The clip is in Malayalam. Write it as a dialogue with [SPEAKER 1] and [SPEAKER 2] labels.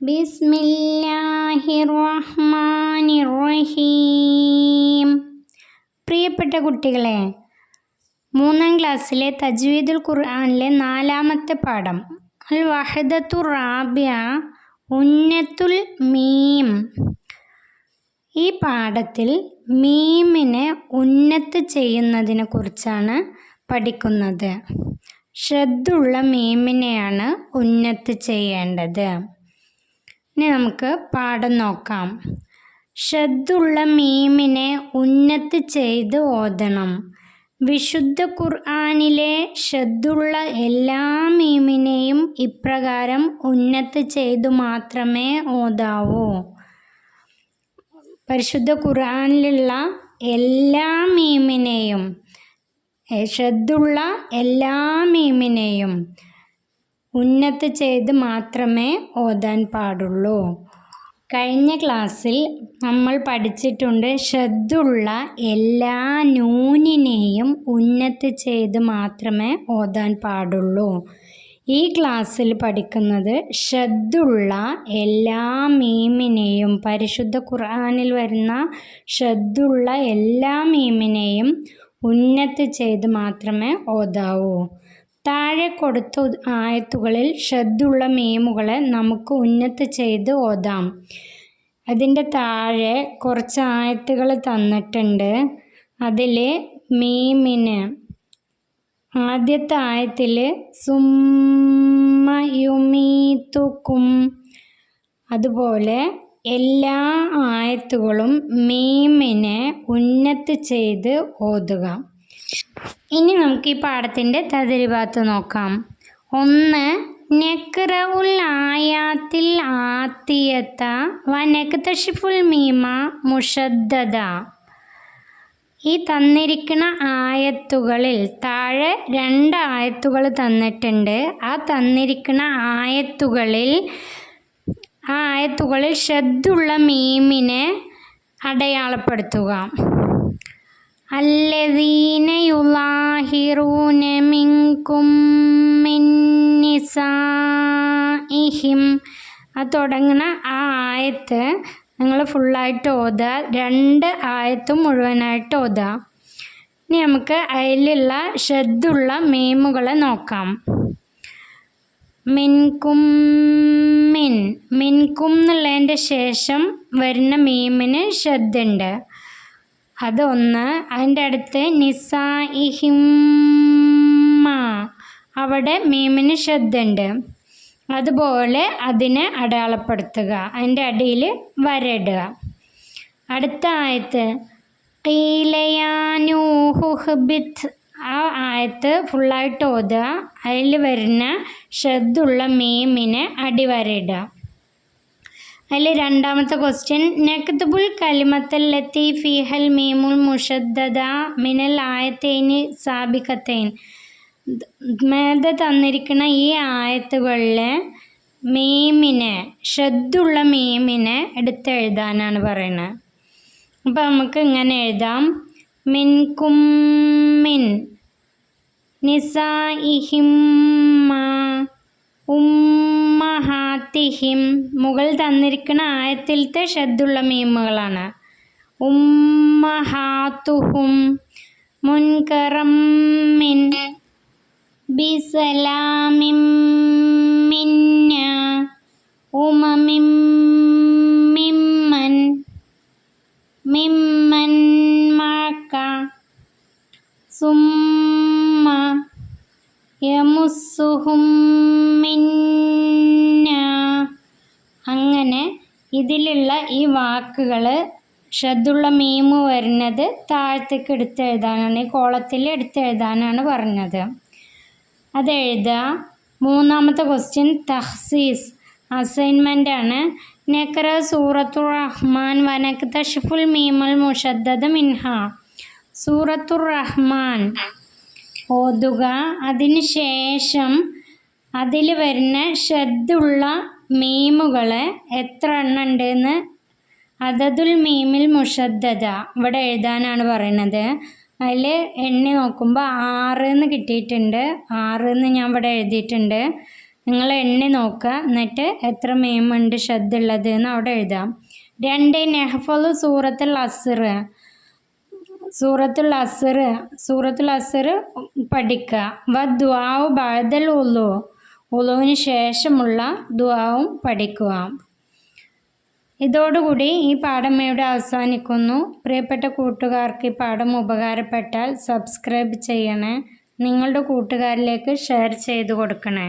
[SPEAKER 1] ബിസ്മില്ലാഹിർറഹ്മാനിർറഹീം. പ്രിയപ്പെട്ട കുട്ടികളെ, 3ാം ക്ലാസ്സിലെ തജ്വീദുൽ ഖുർആനിലെ 4ാമത്തെ പാഠം അൽ വഹദത്തുർ റാബിഅ ഉന്നത്തുൽ മീം. ഈ പാഠത്തിൽ മീമിനെ ഉന്നത്ത് ചെയ്യുന്നതിനെ കുറിച്ചാണ് പഠിക്കുന്നത്. ഷദ്ദുള്ള മീമിനെയാണ് ഉന്നത്ത് ചെയ്യേണ്ടത്. ഇനി നമുക്ക് പാഠം നോക്കാം. ഷദ്ദുള്ള മീമിനെ ഉന്നത്ത് ചെയ്ത് ഓതണം. വിശുദ്ധ ഖുർആനിലെ ഷദ്ദുള്ള എല്ലാ മീമിനെയും ഇപ്രകാരം ഉന്നത്ത് ചെയ്തു മാത്രമേ ഓതാവൂ. പരിശുദ്ധ ഖുർആനിലുള്ള എല്ലാ മീമിനെയും, ഷദ്ദുള്ള എല്ലാ മീമിനെയും ഉന്നത്ത് ചെയ്ത് മാത്രമേ ഓതാൻ പാടുള്ളൂ. കഴിഞ്ഞ ക്ലാസ്സിൽ നമ്മൾ പഠിച്ചിട്ടുണ്ട് ഷദ്ദുള്ള എല്ലാ നൂനിനെയും ഉന്നത്ത് ചെയ്ത് മാത്രമേ ഓതാൻ പാടുള്ളൂ. ഈ ക്ലാസ്സിൽ പഠിക്കുന്നത് ഷദ്ദുള്ള എല്ലാ മീമിനെയും, പരിശുദ്ധ ഖുർആനിൽ വരുന്ന ഷദ്ദുള്ള എല്ലാ മീമിനെയും ഉന്നത്ത് ചെയ്ത് മാത്രമേ ഓതാവൂ. താഴെ കൊടുത്ത ആയത്തുകളിൽ ഷദ്ദുള്ള മീമുകളെ നമുക്ക് ഉന്നത്ത് ചെയ്ത് ഓതാം. അതിൻ്റെ താഴെ കുറച്ച് ആയത്തുകൾ തന്നിട്ടുണ്ട്. അതിൽ മീമിന് ആദ്യത്തെ ആയത്തിൽ സുമ്മ യുമീതുക്കും, അതുപോലെ എല്ലാ ആയത്തുകളും മീമിനെ ഉന്നത്ത് ചെയ്ത് ഓതുക. ഇനി നമുക്ക് ഈ പാഠത്തിൻ്റെ തദ്രിബാത്ത് നോക്കാം. 1. നഖ്റഉൽ ആയാത്തിൽ ആത്തിയത വനക്തശിഫുൽ മീമ മുഷദ്ദദ. ഈ തന്നിരിക്കുന്ന ആയത്തുകളിൽ താഴെ 2 ആയത്തുകൾ തന്നിട്ടുണ്ട്. ആ തന്നിരിക്കുന്ന ആയത്തുകളിൽ ഷദ്ദുള്ള മീമിനെ അടയാളപ്പെടുത്തുക. അല്ലദീന യുളാഹിറൂന മിൻകും മിൻ നിസാഇഹിം. അത് തുടങ്ങുന്ന ആ ആയത്ത് നിങ്ങൾ ഫുള്ളായിട്ട് ഓതുക. 2 ആയത്തും മുഴുവനായിട്ട് ഓതുക. ഇനി നമുക്ക് അതിലുള്ള ഷദ്ദുള്ള മീമുകളെ നോക്കാം. മിൻകും എന്നുള്ളതിൻ്റെ ശേഷം വരുന്ന മീമിന് ഷദ്ദുണ്ട്. അതൊന്ന്. അതിൻ്റെ അടുത്ത് നിസാഇഹിമ്മ, അവിടെ മീമിന് ഷദ്ദുണ്ട്. അതുപോലെ അതിനെ അടയാളപ്പെടുത്തുക, അതിൻ്റെ അടിയിൽ വരയിടുക. അടുത്ത ആയത്ത് ഖീലയാനൂഹുഹ്ബിത്ത്. ആ ആയത്ത് ഫുള്ളായിട്ട് ഓതുക. അതിൽ വരുന്ന ഷദ്ദുള്ള മീമിനെ അടിവരയിടുക. അതിൽ 2ാമത്തെ ക്വസ്റ്റ്യൻ നക്തുബുൽ കലിമത്തല്ലത്തി ഫീഹൽ മീമുൽ മുഷദ്ദദ മിനൽ ആയത്തൈനി സാബിഖത്തൈൻ. മേലെ തന്നിരിക്കുന്ന ഈ ആയത്തുകളിലെ മീമിനെ, ഷദ്ദുള്ള മീമിനെ എടുത്തെഴുതാനാണ് പറയുന്നത്. അപ്പോൾ നമുക്ക് ഇങ്ങനെ എഴുതാം. മിൻകും മിൻ നിസാഇഹിമ്മ ഉമ്മഹാത്തിഹിം. മുകൾ തന്നിരിക്കുന്ന ആയത്തിലത്തെ ഷദ്ദുള്ള മീമുകളാണ്. ഉമ്മഹാത്തുഹും മുൻകറം മിൻ ബിസലാമിം മിന്ന ഉമമിം മിമ്മൻ മഅക സുമ്മ യമുസ്സുഹും മിന്ന. അങ്ങനെ ഇതിലുള്ള ഈ വാക്കുകൾ ഷദ്ദുള്ള മീമ് വരുന്നത് താഴത്തേക്ക് എടുത്തെഴുതാനാണ്, ഈ കോളത്തിൽ എടുത്തെഴുതാനാണ് പറഞ്ഞത്. അതെഴുതുക. 3ാമത്തെ ക്വസ്റ്റ്യൻ തഹ്സീസ്, അസൈൻമെൻ്റ് ആണ്. നഖ്റ സൂറത്തുർ റഹ്മാൻ വനക്തശിഫുൽ മീമുൽ മുഷദ്ദദ മിൻഹ. സൂറത്തുർ റഹ്മാൻ ഓതുക. അതിന് ശേഷം അതിൽ വരുന്ന ഷദ്ദുള്ള മീമുകൾ എത്ര എണ്ണം ഉണ്ടെന്ന് അദദുൽ മീമിൽ മുഷദ്ദദ ഇവിടെ എഴുതാനാണ് പറയുന്നത്. അതിൽ എണ്ണി നോക്കുമ്പോൾ 6 എന്ന് കിട്ടിയിട്ടുണ്ട്. 6 എന്ന് ഞാൻ ഇവിടെ എഴുതിയിട്ടുണ്ട്. നിങ്ങൾ എണ്ണി നോക്കുക, എന്നിട്ട് എത്ര മീമുണ്ട് ഷദ്ദുള്ളത് എന്ന് അവിടെ എഴുതാം. 2 നെഹ്ഫളു സൂറത്തുൽ അസ്ർ പഠിക്കുക. ദുആഉ ബഅദൽ വുളു, വുളുവിന് ശേഷമുള്ള ദുആവും പഠിക്കുക. ഇതോടുകൂടി ഈ പാഠം ഇവിടെ അവസാനിക്കുന്നു. പ്രിയപ്പെട്ട കൂട്ടുകാർക്ക് ഈ പാഠം ഉപകാരപ്പെട്ടാൽ സബ്സ്ക്രൈബ് ചെയ്യണേ, നിങ്ങളുടെ കൂട്ടുകാരിലേക്ക് ഷെയർ ചെയ്ത് കൊടുക്കണേ.